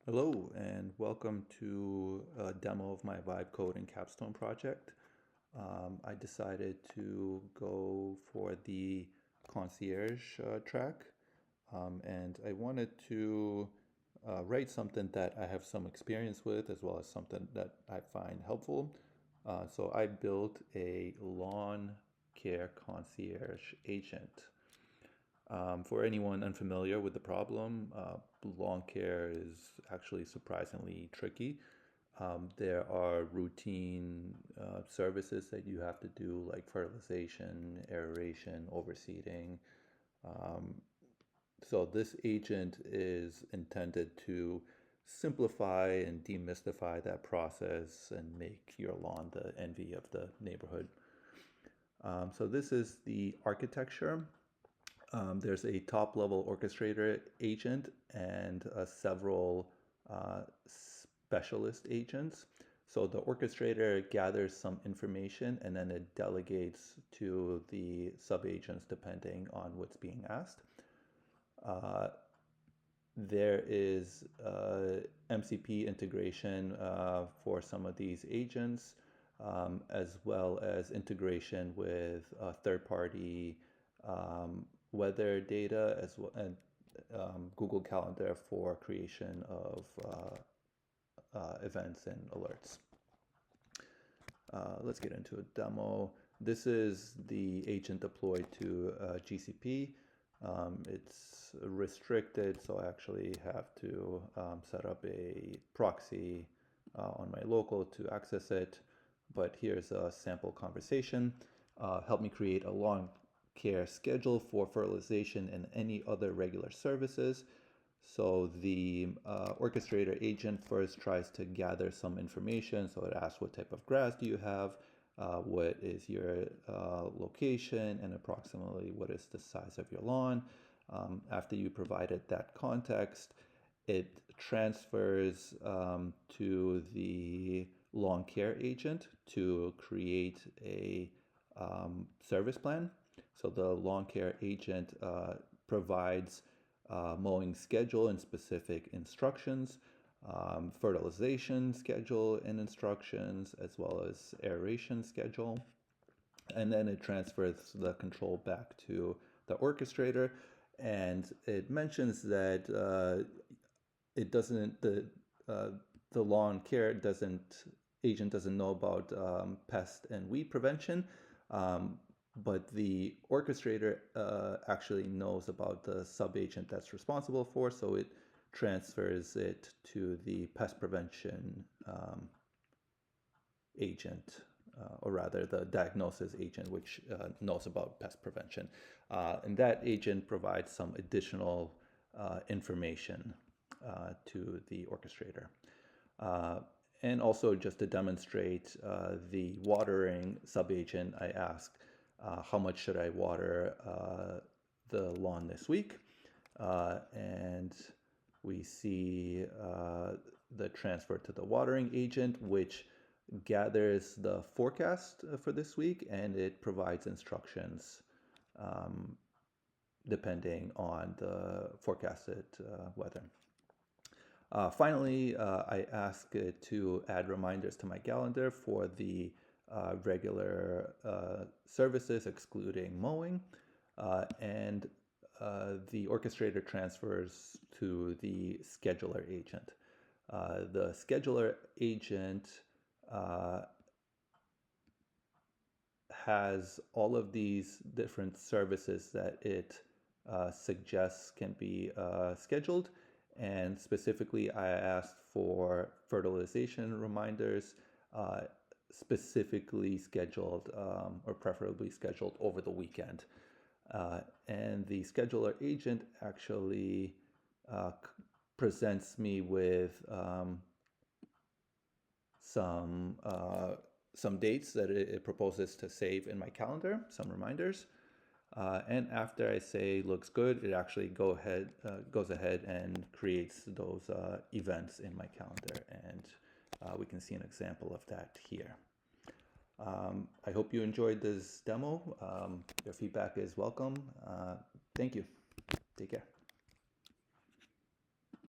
Hello and welcome to a demo of my Vibe Coding Capstone project. I decided to go for the concierge track, and I wanted to write something that I have some experience with as well as something that I find helpful. So I built a lawn care concierge agent. For anyone unfamiliar with the problem, lawn care is actually surprisingly tricky. There are routine services that you have to do, like fertilization, aeration, overseeding. Um, so this agent is intended to simplify and demystify that process and make your lawn the envy of the neighborhood. So this is the architecture. There's a top-level orchestrator agent and several specialist agents. So the orchestrator gathers some information and then it delegates to the sub-agents depending on what's being asked. There is MCP integration for some of these agents, as well as integration with third-party weather data as well, and Google Calendar for creation of events and alerts. Let's get into a demo. This is the agent deployed to GCP. It's restricted, so I actually have to set up a proxy on my local to access it. But here's a sample conversation. Help me create a lawn care schedule for fertilization and any other regular services. So the orchestrator agent first tries to gather some information. So it asks what type of grass do you have, what is your location, and approximately what is the size of your lawn. After you provided that context, it transfers to the lawn care agent to create a service plan. So the lawn care agent provides mowing schedule and specific instructions, fertilization schedule and instructions, as well as aeration schedule. And then it transfers the control back to the orchestrator. And it mentions that it doesn't, the lawn care agent doesn't know about pest and weed prevention. But the orchestrator actually knows about the sub-agent that's responsible for, so it transfers it to the pest prevention agent, or rather the diagnosis agent, which knows about pest prevention. And that agent provides some additional information to the orchestrator. And also, just to demonstrate the watering sub-agent, I asked, how much should I water the lawn this week? And we see the transfer to the watering agent, which gathers the forecast for this week, and it provides instructions depending on the forecasted weather. Finally, I ask it to add reminders to my calendar for the regular services, excluding mowing, and the orchestrator transfers to the scheduler agent. The scheduler agent has all of these different services that it suggests can be scheduled. And specifically, I asked for fertilization reminders, specifically scheduled or preferably scheduled over the weekend. And the scheduler agent actually presents me with some dates that it proposes to save in my calendar, some reminders. And after I say looks good, it actually goes ahead and creates those events in my calendar. And we can see an example of that here. I hope you enjoyed this demo. Your feedback is welcome. Thank you. Take care.